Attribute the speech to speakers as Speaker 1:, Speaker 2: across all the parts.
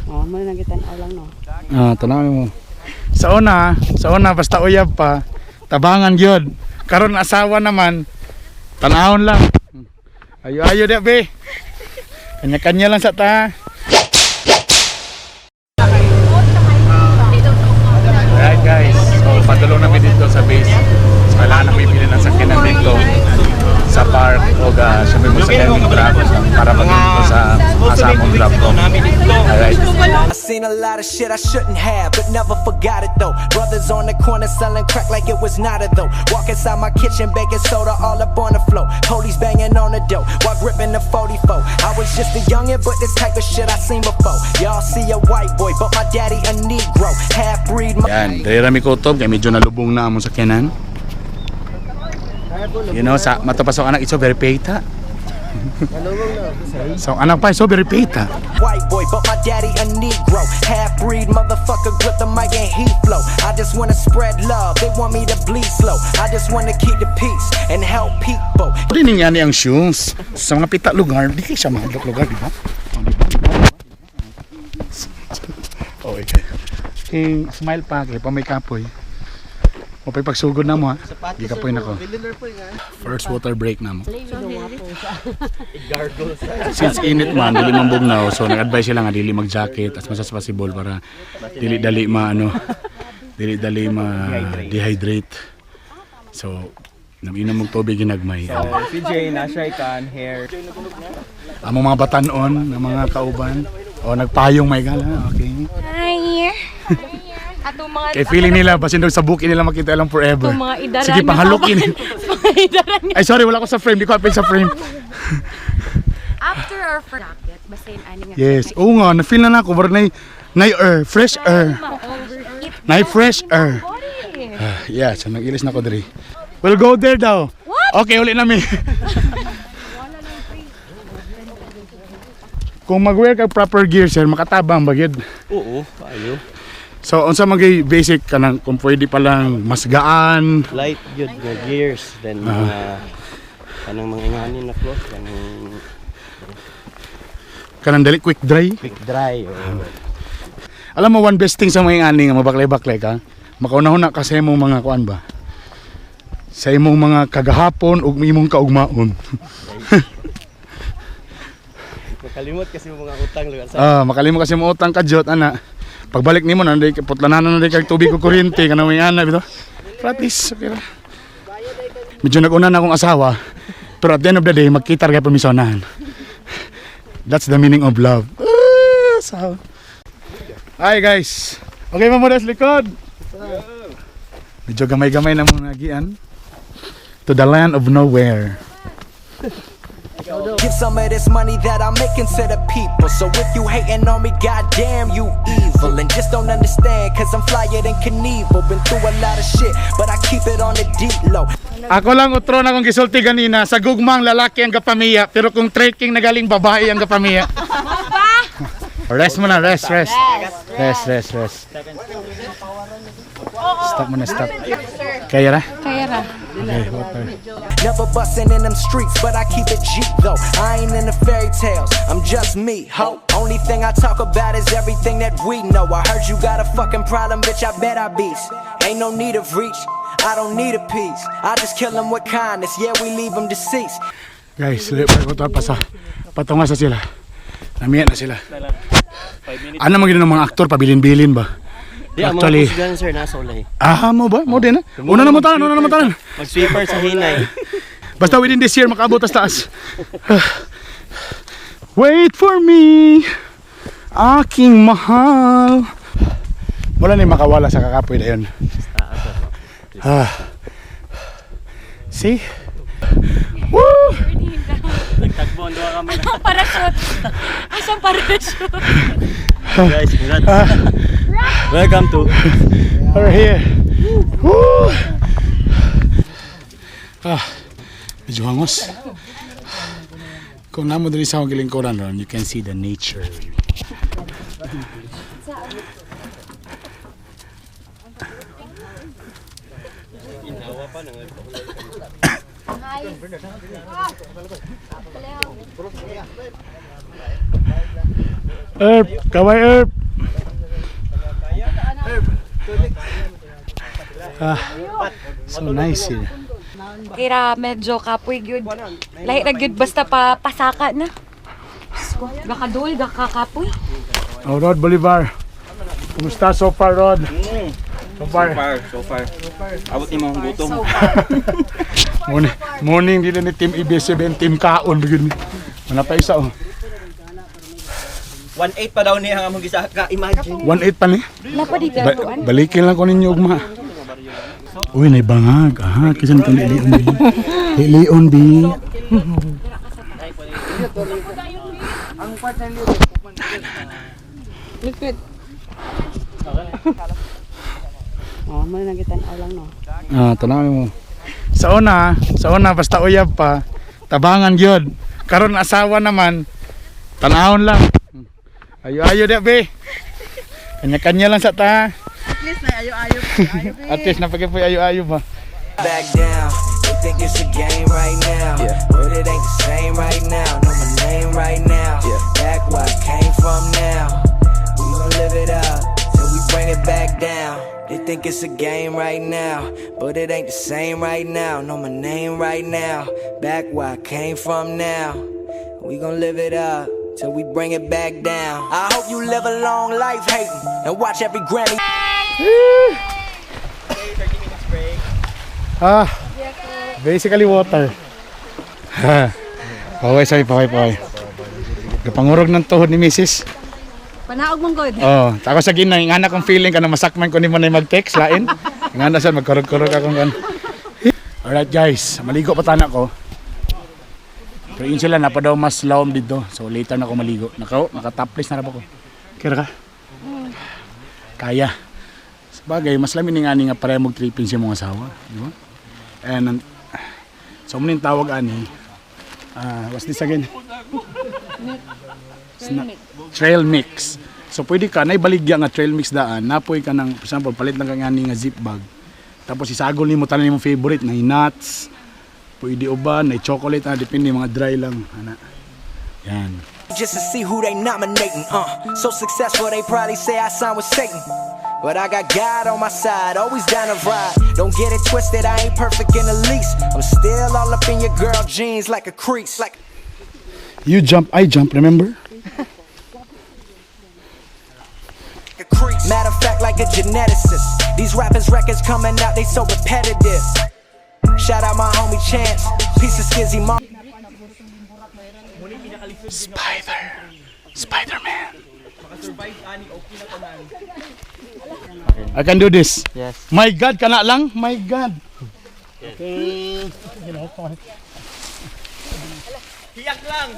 Speaker 1: Oh, mo na kita lang no.
Speaker 2: Tanawin mo. Sa una basta uyab pa, tabangan gyud. Karon asawa naman, tanahon lang. Ayo dek be. Kanya-kanya lang sa ta. Alright guys, so padulong namin dito sa base. So kailangan namin bili ng sakyanan dito sa park o sabi mo sa gaming drop para maging sa asamong drop ko. Alright.
Speaker 3: I seen a lot of shit I shouldn't have, but never forgot it though. Brothers on the corner selling crack like it was nada though. Walk inside my kitchen, baking soda all up on the floor. Police banging on the door while gripping the 44. I was just a youngin', but this type of shit I seen before. Y'all see a white boy, but my daddy a Negro, half breed.
Speaker 2: Yan, dahil rami kutob, kaya medyo nalubong na among sakyanan. You know, sa matapasok anak, it's so very peta. So anak pa, it's so very peta.
Speaker 3: White boy, but my daddy a Negro, half breed motherfucker, grip the mic and he flow. I just wanna spread love, they want me to bleed slow. I just wanna keep the peace and help people.
Speaker 2: Hindi nangyari ang shoes sa mga pita lugar, di kayo siya mga lugar, di ba? Oh, okay. Okay, smile pa, kaya pa may kapoy. O pa'y pagsugod na mo ha. Di kapoy na ko. First water break na mo. Since init man, dili man bugnaw. So nag-advise sila nga dili mag-jacket as much as possible para dili-dali dili-dali ma-dehydrate. So naminom mong tubig ginagmay.
Speaker 4: CJ, nasa ikan, hair.
Speaker 2: Among mga batanon, ng mga kauban. O nagpayong may gala. Okay.
Speaker 5: Hi. Ato mga
Speaker 2: Kaya feeling nila, basin daw sa buki nila makita lang forever.
Speaker 5: mga idaran.
Speaker 2: Sige, panghalukin. Ay, sorry, wala ko sa frame. Di ko apin sa frame.
Speaker 5: After our jacket, basin ani nga.
Speaker 2: Yes. Oo nga, na-feel na ako. Parang na-air, fresh air. Na-fresh air. Yeah, so nag-ilis na ko diri. We'll go there daw.
Speaker 5: What?
Speaker 2: Okay, ulit namin. Kung mag-wear ka proper gear, sir, makatabang bagid.
Speaker 4: Oo, ayo.
Speaker 2: So, unsa magay basic kanang kung pwede pa lang mas gaan.
Speaker 4: Light good nga gears, then kanang mga inganin na clothes,
Speaker 2: Kanang dali quick dry.
Speaker 4: quick dry.
Speaker 2: Alam mo, one best thing sa mga ingani nga mabaklay-baklay ka, makaunahon na kasi imong mga kuan ba? Sa imong mga kagahapon ug imong kaugmaon.
Speaker 4: Makalimot kasi mga utang lugar sa.
Speaker 2: Makalimot kasi mo utang ka jot ana. Pagbalik nimo nanday putlananan na kag tubig o kuryente kanang may ana bito. Practice, okay ra. Medyo nag-una na akong asawa, pero at the end of the day magkita ra permisonahan. That's the meaning of love. So. Hi guys. Okay mo sa likod. Medyo gamay-gamay na mong nagian. To the land of nowhere.
Speaker 3: Give some of this money that I'm making to the people. So if you hating on me, goddamn you evil. And just don't understand, cause I'm flyer than Knievel. Been through a lot of shit, but I keep it on the deep low.
Speaker 2: Ako lang utro na kong gisulti ganina, sa gugmang lalaki ang gapamiya, pero kung trekking na galing babae ang gapamiya. Rest mo na, rest. Stop mo na, stop. Kaya ra? Okay, water.
Speaker 3: Never bustin' in them streets, but I keep it G though. I ain't in the fairy tales, I'm just me, ho. Only thing I talk about is everything that we know. I heard you got a fucking problem, bitch, I bet I beast. Ain't no need of reach, I don't need a piece. I just kill them with kindness, yeah, we leave them deceased.
Speaker 2: Guys, lipat ko pa sa patunga sa sila. Namiyan na sila. Ano mga ng mga aktor, pabilin-bilin ba?
Speaker 4: Actually, mga sir, nasa ulay.
Speaker 2: Mo ba? Mo din Una na mo tanan.
Speaker 4: Mag-sweeper sa hinay.
Speaker 2: Basta within this year, makaabot tas taas. Wait for me, aking mahal. Wala na yung makawala sa kakapoy na yun. See? Woo!
Speaker 4: Nagtagbo, doon kami.
Speaker 5: Parachute. Asang parachute?
Speaker 4: Guys, welcome to.
Speaker 2: We're here. Woo! Medyo hangos. Kung namo dali sa akong gilingkuran ron, you can see the nature. Herb, kaway Herb. Ah, so nice here.
Speaker 5: Kira medyo kapoy gyud. Lahi ra gyud basta pa pasaka na. Gakadul, gakakapoy.
Speaker 2: Oh, Rod Bolivar. Kumusta so far, Rod? So far.
Speaker 1: So far. Abot ni mga gutom.
Speaker 2: Morning dito ni Team IB7, Team Kaon. Wala pa isa, oh.
Speaker 1: 1.8 pa daw niya ang among gisaka. Imagine.
Speaker 2: 1.8 pa ni.
Speaker 5: Napa di tuan.
Speaker 2: Balikin lang ko ninyo, ugma. Uy, naibangag. Aha, kisan itong lilion, B. Lilion, B.
Speaker 5: Lipid. Oh, mo na kita lang no.
Speaker 2: Ah, tanawin mo. Sa una, basta uyab pa. Tabangan gyud. Karon asawa naman, tanahon lang. Ayo-ayo dia, be. Kanya-kanya lang sa ta.
Speaker 6: At least na ayo-ayo.
Speaker 2: At least napagay ayo-ayo ba.
Speaker 3: Back down, they think it's a game right now, but it ain't the same right now. Know my name right now, back where I came from now. We gon' live it up till we bring it back down. They think it's a game right now, but it ain't the same right now. Know my name right now, back where I came from now. We gon' live it up till we bring it back down. I hope you live a long life hating and watch every Grammy.
Speaker 2: Ah, basically water. Ha. Paway. Kapangurog ng tuhod ni Mrs.
Speaker 5: Panaog mong god.
Speaker 2: Oh, tako sa ginay nga na kong feeling kana masakman ko nimo na mag-text lain. Nga na sa magkurog-kurog akong kan. Alright guys, maligo pa tana ko. Pero yun sila napa daw mas lawom dito. So later na ako maligo. Naka-topless na ra ko. Kira ka? Kaya. Sabagay, mas lamin nga ni nga pareho mag-tripping si mga asawa, di ba? And so munin tawag ani. What's this again? Trail mix. So pwede ka nay baligya nga trail mix daan. Napoy ka ng, for example, palit lang ka nga ni nga zip bag. Tapos isagol nimo tanan imong favorite na nuts. Pwede uban, na chocolate, depende mga dry lang, ana. Yan.
Speaker 3: Just to see who they nominating, so successful they probably say I signed with Satan. But I got God on my side, always down to ride. Don't get it twisted, I ain't perfect in the least. I'm still all up in your girl jeans like a crease. Like
Speaker 2: You jump, I jump, remember?
Speaker 3: a crease. Matter of fact, like a geneticist. These rappers' records coming out, they so repetitive. Shout out my homie Chance, piece of skizzy mom. Spider-Man.
Speaker 2: I can do this.
Speaker 4: Yes.
Speaker 2: My God, kana lang? My God. Okay. You know, come on.
Speaker 1: Hiyak lang.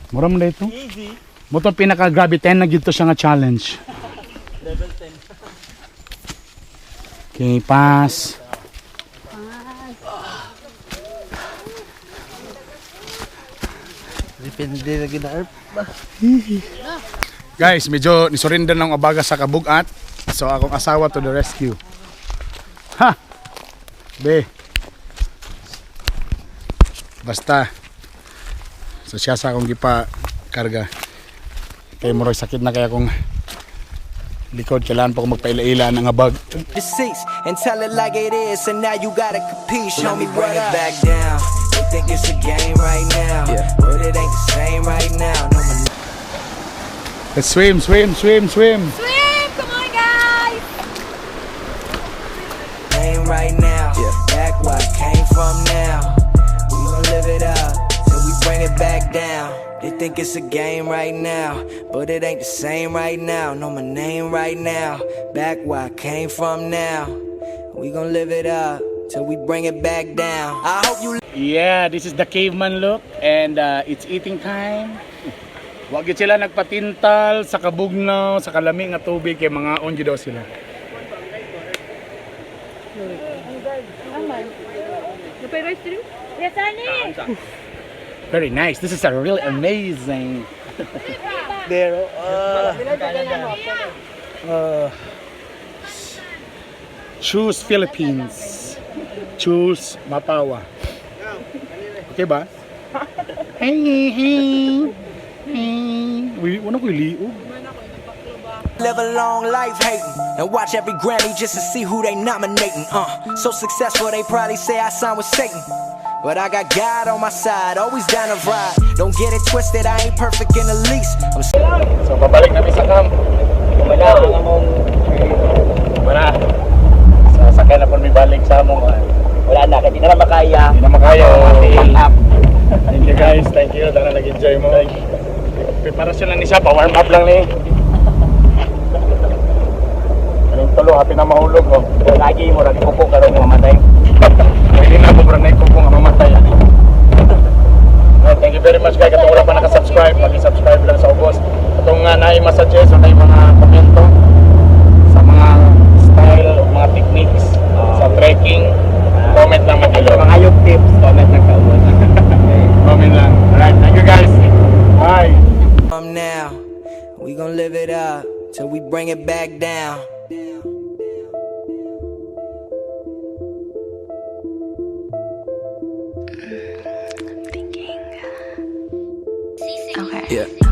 Speaker 2: Mura mo na ito? Mo itong pinaka-grabe 10 na gito siya nga challenge.
Speaker 1: Level 10.
Speaker 2: Okay, pass.
Speaker 4: Depende na gina-herb.
Speaker 2: Guys, medyo nisurrender ng abaga sa kabugat. So akong asawa to the rescue. Ha! Be. Basta. So siya sa akong gipa karga. Kaya moroy sakit na kaya akong likod. Kailangan pa akong magpaila-ila ng abag.
Speaker 3: Deceased and tell it like it is, and now you gotta compete. Show me what up. Back down. They think it's a game right now, but it ain't the same right now. No,
Speaker 2: Let's swim.
Speaker 5: Swim! Come on, guys!
Speaker 3: Name right now, back where I came from now. We gon' live it up till we bring it back down. They think it's a game right now, but it ain't the same right now. Know my name right now, back where I came from now. We gon' live it up till we bring it back down. I hope you.
Speaker 2: Yeah, this is the caveman look and it's eating time. Wag gyud sila nagpatintal sa kabugnaw, sa kalami nga tubig kay mga onjo daw sila.
Speaker 5: Yes, honey!
Speaker 2: Very nice. This is a really amazing.
Speaker 4: Pero,
Speaker 2: Choose Philippines. Choose Mapawa. Okay ba? Hey, hey. Hey. Uy, ano ko liog?
Speaker 3: Live a long life hating and watch every Grammy just to see who they nominating. So successful they probably say I signed with Satan. But I got God on my side, always down to ride. Don't get it twisted, I ain't perfect in the least.
Speaker 2: So, babalik namin sa camp. Wala, wala. Sasakay na po may balik sa among.
Speaker 1: Wala na, hindi na makaya.
Speaker 2: Hindi na makaya.
Speaker 1: Up.
Speaker 2: Thank you guys, thank you. Dala nag-enjoy mo. Preparasyon lang ni siya, pa-warm up lang ni. Anong tulo, happy na mahulog. Oh.
Speaker 1: Lagi mo, lagi kupo ka rin mamatay.
Speaker 2: Hindi na po, parang naikupo nga mamatay. Thank you very much guys. Katong wala pa nakasubscribe, mag-subscribe lang sa Ubos. Katong nga na-messages o na mga komento sa mga style, mga techniques sa trekking, comment lang mag-ilo.
Speaker 1: Mga ayog tips, comment lang ka Ubos.
Speaker 2: Comment lang. Alright, thank you guys. Bye.
Speaker 3: Now, we gon' live it up till we bring it back down.
Speaker 5: Okay.
Speaker 3: Yeah.